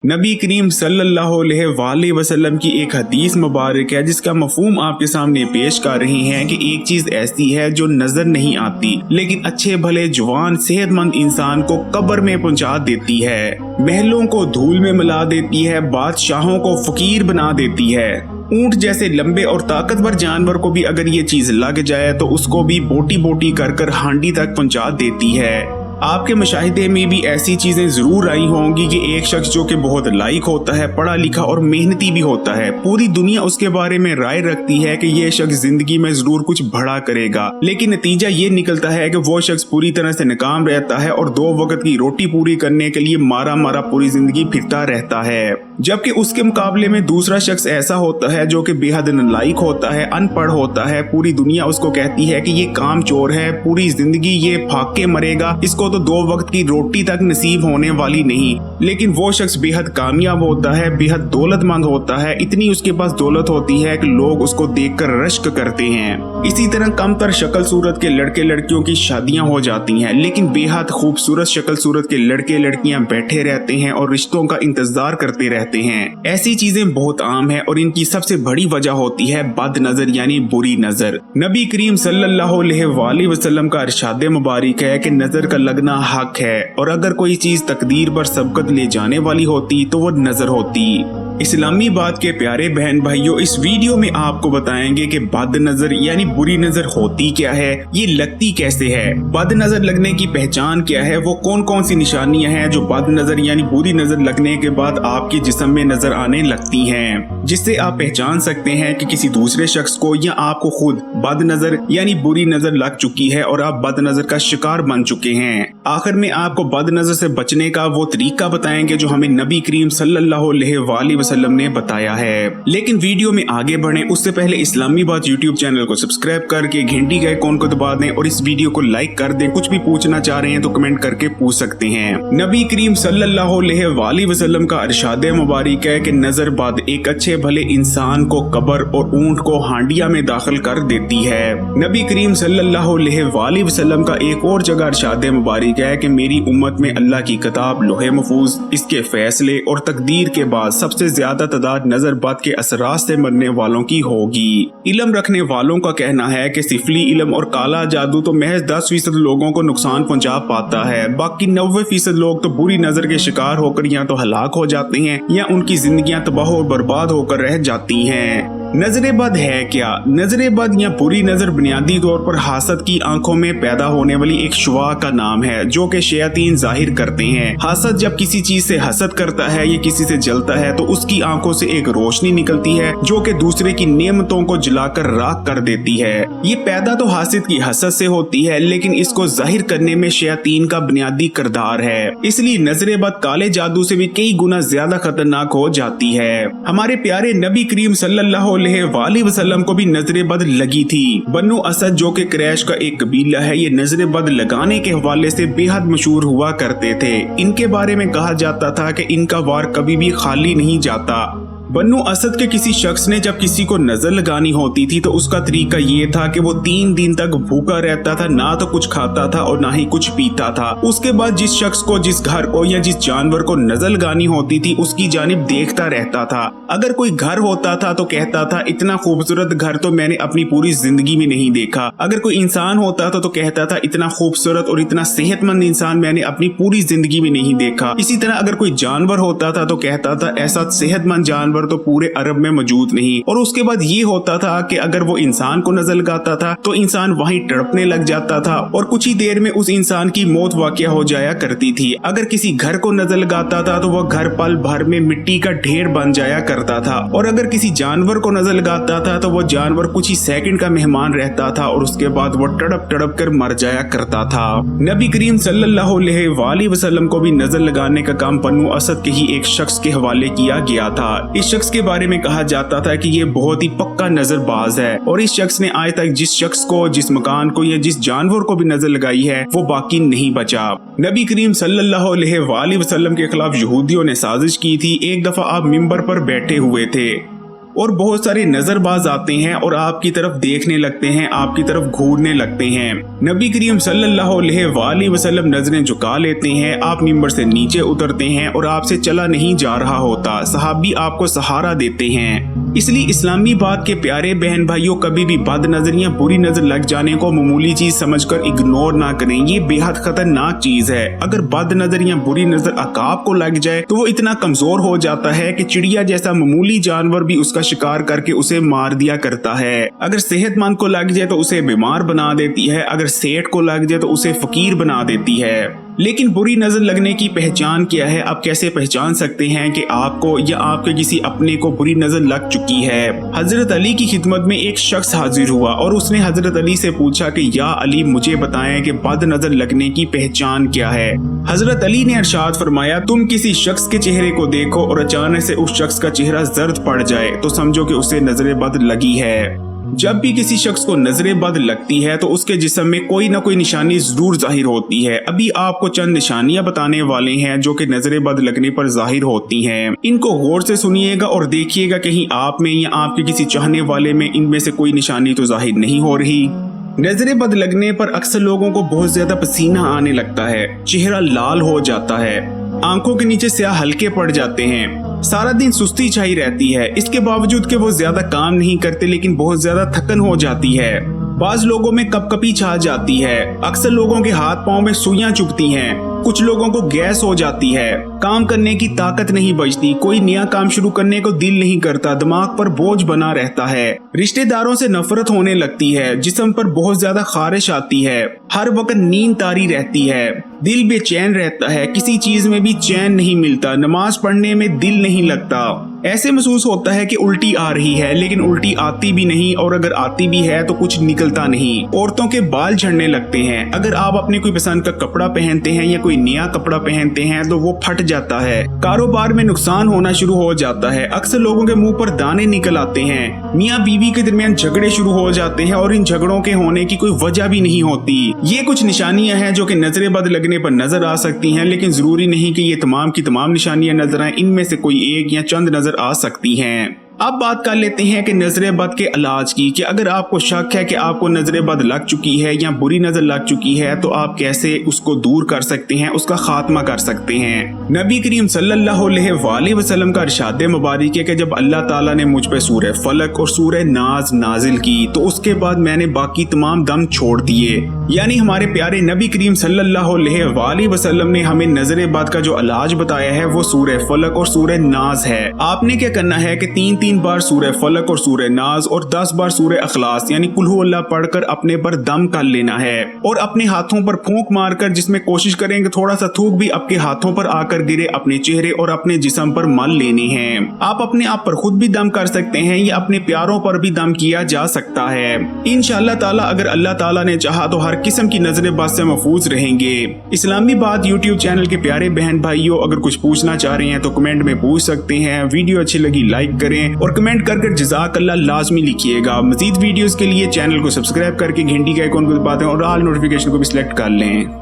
नबी करीम सल्लल्लाहु अलैहि वसल्लम की एक हदीस मुबारक है जिसका मफहूम आपके सामने पेश कर रहे हैं कि एक चीज ऐसी है जो नजर नहीं आती लेकिन अच्छे भले जवान सेहतमंद इंसान को कब्र में पहुंचा देती है, महलों को धूल में मिला देती है, बादशाहों को फकीर बना देती है। ऊंट जैसे लंबे और ताकतवर जानवर को भी अगर ये चीज लग जाए तो उसको भी बोटी बोटी कर कर हांडी तक पहुंचा देती है। आपके मुशाहिदे में भी ऐसी चीजें जरूर आई होंगी कि एक शख्स जो कि बहुत लायक होता है, पढ़ा लिखा और मेहनती भी होता है, पूरी दुनिया उसके बारे में राय रखती है कि ये शख्स जिंदगी में जरूर कुछ बड़ा करेगा, लेकिन नतीजा ये निकलता है कि वो शख्स पूरी तरह से नाकाम रहता है और 2 वक्त की रोटी पूरी करने के लिए मारा मारा पूरी जिंदगी फिरता रहता है। जबकि उसके मुकाबले में दूसरा शख्स ऐसा होता है जो कि बेहद नालायक होता है, अनपढ़ होता है, पूरी दुनिया उसको कहती है कि ये काम चोर है, पूरी जिंदगी ये भाग के मरेगा, इसको तो 2 वक्त की रोटी तक नसीब होने वाली नहीं। लेकिन वो शख्स बेहद कामयाब होता है, बेहद दौलतमंद होता है, इतनी उसके पास दौलत होती है कि लोग उसको देखकर रश्क करते हैं। इसी तरह कमतर शक्ल सूरत के लड़के लड़कियों की शादियां हो जाती हैं, लेकिन बेहद खूबसूरत शक्ल सूरत के लड़के लड़कियां बैठे रहते हैं और रिश्तों का इंतजार करते रहते हैं। ऐसी चीजें बहुत आम है और इनकी सबसे बड़ी वजह होती है बद नजर यानी बुरी नजर। नबी करीम सल्लल्लाहु अलैहि वसल्लम का इरशाद मुबारक है कि नजर का लगना हक है और अगर कोई चीज तकदीर पर सबकत ले जाने वाली होती तो वो नजर होती। इस्लामी बात के प्यारे बहन भाइयों, इस वीडियो में आपको बताएंगे कि बद नजर यानी बुरी नजर होती क्या है, ये लगती कैसे है, बद नजर लगने की पहचान क्या है, वो कौन कौन सी निशानियां हैं जो बद नजर यानी बुरी नजर लगने के बाद आपके जिस्म में नजर आने लगती हैं, जिससे आप पहचान सकते हैं कि किसी दूसरे शख्स को या आपको खुद बद नजर यानी बुरी नजर लग चुकी है और आप बद नजर का शिकार बन चुके हैं। आखिर में आपको बद नजर से बचने का वो तरीका बताएंगे जो हमें नबी करीम सल्लल्लाहु अलैहि वसल्लम ने बताया है। लेकिन वीडियो में आगे बढ़े उससे पहले इस्लामी बात यूट्यूब चैनल को सब्सक्राइब करके घंटी के आइकॉन को दबा दें और इस वीडियो को लाइक कर दें। कुछ भी पूछना चाह रहे हैं तो कमेंट करके पूछ सकते हैं। नबी करीम सल्लल्लाहु अलैहि वसल्लम का इरशाद मुबारक है कि नजर बद एक अच्छे भले इंसान को कब्र और ऊंट को हांडिया में दाखिल कर देती है। नबी करीम सल्लल्लाहु अलैहि वसल्लम का एक और जगह इरशाद मुबारक है कि मेरी उम्मत में अल्लाह की किताब लोहे महफूज, इसके फैसले और तकदीर के बाद सबसे ज्यादा तादाद नजर बद के असरात से मरने वालों की होगी। इल्म रखने वालों का कहना है कि सिफली इल्म और काला जादू तो महज 10% लोगों को नुकसान पहुंचा पाता है, बाकी 90% लोग तो बुरी नजर के शिकार होकर या तो हलाक हो जाते हैं या उनकी जिंदगियां तबाह और बर्बाद होकर रह जाती हैं। नजर बद है क्या? नजर बद या बुरी नजर बुनियादी तौर पर हासद की आंखों में पैदा होने वाली एक शुआ का नाम है जो कि शयातीन जाहिर करते हैं। हासद जब किसी चीज से हसद करता है या किसी से जलता है तो उसकी आंखों से एक रोशनी निकलती है जो कि दूसरे की नेमतों को जलाकर राख कर देती है। ये पैदा तो हासिद की हसद से होती है लेकिन इसको जाहिर करने में शयातीन का बुनियादी किरदार है, इसलिए नजर बद काले जादू से भी कई गुना ज्यादा खतरनाक हो जाती है। हमारे प्यारे नबी करीम सल्लल्लाहु अलैहि वसल्लम को भी नजर बद लगी थी। बन्नू असद जो कि कुरैश का एक कबीला है, ये नजर बद लगाने के हवाले से बेहद मशहूर हुआ करते थे। इनके बारे में कहा जाता था कि इनका वार कभी भी खाली नहीं जाता। बन्नू असद के किसी शख्स ने जब किसी को नजर लगानी होती थी तो उसका तरीका ये था कि वो 3 दिन तक भूखा रहता था, ना तो कुछ खाता था और ना ही कुछ पीता था। उसके बाद जिस शख्स को, जिस घर को या जिस जानवर को नजर लगानी होती थी उसकी जानिब देखता रहता था। अगर कोई घर होता था तो कहता था इतना खूबसूरत घर तो मैंने अपनी पूरी जिंदगी में नहीं देखा। अगर कोई इंसान होता था तो कहता था इतना खूबसूरत और इतना सेहतमंद इंसान मैंने अपनी पूरी जिंदगी में नहीं देखा। इसी तरह अगर कोई जानवर होता था तो कहता था ऐसा सेहतमंद जानवर तो पूरे अरब में मौजूद नहीं। और उसके बाद ये होता था कि अगर वो इंसान को नजर लगाता था तो इंसान वहीं तड़पने लग जाता था और कुछ ही देर में उस इंसान की मौत वाक़या हो जाया करती थी। अगर किसी घर को नजर लगाता था तो वह घर पल भर में मिट्टी का ढेर बन जाया करता था और अगर किसी जानवर को नजर लगाता था तो वह जानवर कुछ ही सेकंड का मेहमान रहता था और उसके बाद वो तड़प तड़प कर मर जाया करता था। नबी करीम सल्लल्लाहु अलैहि वसल्लम को भी नजर लगाने का काम बन्नू असद के ही एक शख्स के हवाले किया गया था। इस शख्स के बारे में कहा जाता था कि ये बहुत ही पक्का नजरबाज है और इस शख्स ने आज तक जिस शख्स को, जिस मकान को या जिस जानवर को भी नजर लगाई है वो बाकी नहीं बचा। नबी करीम सल्लल्लाहु अलैहि वसल्लम के खिलाफ यहूदियों ने साजिश की थी। एक दफा आप मिंबर पर बैठे हुए थे, और बहुत सारे नजरबाज आते हैं और आपकी तरफ देखने लगते हैं, आपकी तरफ घूरने लगते हैं। नबी करीम सल्लल्लाहु अलैहि वसल्लम नजरें झुका लेते हैं, आप मिंबर से नीचे उतरते हैं और आपसे चला नहीं जा रहा होता। सहाबी आपको सहारा देते हैं। इसलिए इस्लामी बात के प्यारे बहन भाइयों, कभी भी बद नजर या बुरी नजर लग जाने को मामूली चीज समझकर इग्नोर ना करें। ये बेहद खतरनाक चीज है। अगर बद नजर या बुरी नजर अकाब को लग जाए तो वो इतना कमजोर हो जाता है कि चिड़िया जैसा मामूली जानवर भी उसका शिकार करके उसे मार दिया करता है। अगर सेहतमंद को लग जाए तो उसे बीमार बना देती है, अगर सेठ को लग जाए तो उसे फकीर बना देती है। लेकिन बुरी नजर लगने की पहचान क्या है? आप कैसे पहचान सकते हैं कि आपको या आपके किसी अपने को बुरी नजर लग चुकी है? हजरत अली की खिदमत में एक शख्स हाजिर हुआ और उसने हजरत अली से पूछा कि या अली, मुझे बताएं कि बद नजर लगने की पहचान क्या है। हजरत अली ने इरशाद फरमाया, तुम किसी शख्स के चेहरे को देखो और अचानक से उस शख्स का चेहरा जर्द पड़ जाए तो समझो कि उसे नजर बद लगी है। जब भी किसी शख्स को नजरे बद लगती है तो उसके जिस्म में कोई ना कोई निशानी जरूर जाहिर होती है। अभी आपको चंद निशानियां बताने वाले हैं जो कि नजरे बद लगने पर जाहिर होती हैं। इनको गौर से सुनिएगा और देखिएगा कहीं आप में या आपके किसी चाहने वाले में इनमें से कोई निशानी तो जाहिर नहीं हो रही। नजरे बद लगने पर अक्सर लोगों को बहुत ज्यादा पसीना आने लगता है, चेहरा लाल हो जाता है, आंखों के नीचे स्याह हल्के पड़ जाते हैं, सारा दिन सुस्ती छाई रहती है। इसके बावजूद कि वो ज्यादा काम नहीं करते लेकिन बहुत ज्यादा थकन हो जाती है। बाज लोगों में कपकपी छा जाती है, अक्सर लोगों के हाथ पांव में सुइयां चुभती हैं, कुछ लोगों को गैस हो जाती है, काम करने की ताकत नहीं बचती, कोई नया काम शुरू करने को दिल नहीं करता, दिमाग पर बोझ बना रहता है, रिश्तेदारों से नफरत होने लगती है, जिस्म पर बहुत ज्यादा खारिश आती है, हर वक्त नींद तारी रहती है, दिल बेचैन रहता है, किसी चीज में भी चैन नहीं मिलता, नमाज पढ़ने में दिल नहीं लगता। ऐसे महसूस होता है कि उल्टी आ रही है लेकिन उल्टी आती भी नहीं और अगर आती भी है तो कुछ निकलता नहीं। औरतों के बाल झड़ने लगते हैं। अगर आप अपने कोई पसंद का कपड़ा पहनते हैं या कोई नया कपड़ा पहनते हैं तो वो फट जाता है। कारोबार में नुकसान होना शुरू हो जाता है। अक्सर लोगों के मुंह पर दाने निकल आते हैं। मियाँ बीवी के दरमियान झगड़े शुरू हो जाते हैं और इन झगड़ों के होने की कोई वजह भी नहीं होती। ये कुछ निशानियां हैं जो कि नजरे बद लगने पर नजर आ सकती हैं, लेकिन जरूरी नहीं कि ये तमाम की तमाम निशानियां नजर आए। इनमें से कोई एक या चंद नजर आ सकती हैं। अब बात कर लेते हैं कि नजरे बद के इलाज की। कि अगर आपको शक है कि आपको नजरे बद लग चुकी है या बुरी नजर लग चुकी है तो आप कैसे उसको दूर कर सकते हैं, उसका खात्मा कर सकते हैं। नबी करीम सल्लल्लाहु अलैहि वसल्लम का इरशाद मुबारक है कि जब अल्लाह ताला ने मुझ पे सूरह फलक और सूरह नाज नाजिल की तो उसके बाद मैंने बाकी तमाम दम छोड़ दिए। यानी हमारे प्यारे नबी करीम सल्लल्लाहु अलैहि वसल्लम ने हमें नजरे बद का जो इलाज बताया है वो सूरह फलक और सूरह नाज है। आपने क्या करना है कि तीन बार सूरह फलक और सूरह नाज और 10 बार सूरह अखलास यानी कुल हु अल्लाह पढ़कर अपने पर दम कर लेना है और अपने हाथों पर फूंक मारकर, जिसमें कोशिश करेंगे थोड़ा सा थूक भी आपके हाथों पर आकर गिरे, अपने चेहरे और अपने जिस्म पर मल लेने हैं। आप अपने आप पर खुद भी दम कर सकते हैं या अपने प्यारों पर भी दम किया जा सकता है। इंशाअल्लाह ताला अगर अल्लाह ताला ने चाहा तो हर किस्म की नजरे बद से महफूज रहेंगे। इस्लामी बात यूट्यूब चैनल के प्यारे बहन भाइयों, अगर कुछ पूछना चाह रहे हैं तो कमेंट में पूछ सकते हैं। वीडियो अच्छी लगी लाइक करें और कमेंट कर जज़ाकल्लाह लाजमी लिखिएगा। मजीद वीडियोस के लिए चैनल को सब्सक्राइब करके घंटी के आइकॉन को दबा दें और ऑल नोटिफिकेशन को भी सिलेक्ट कर लें।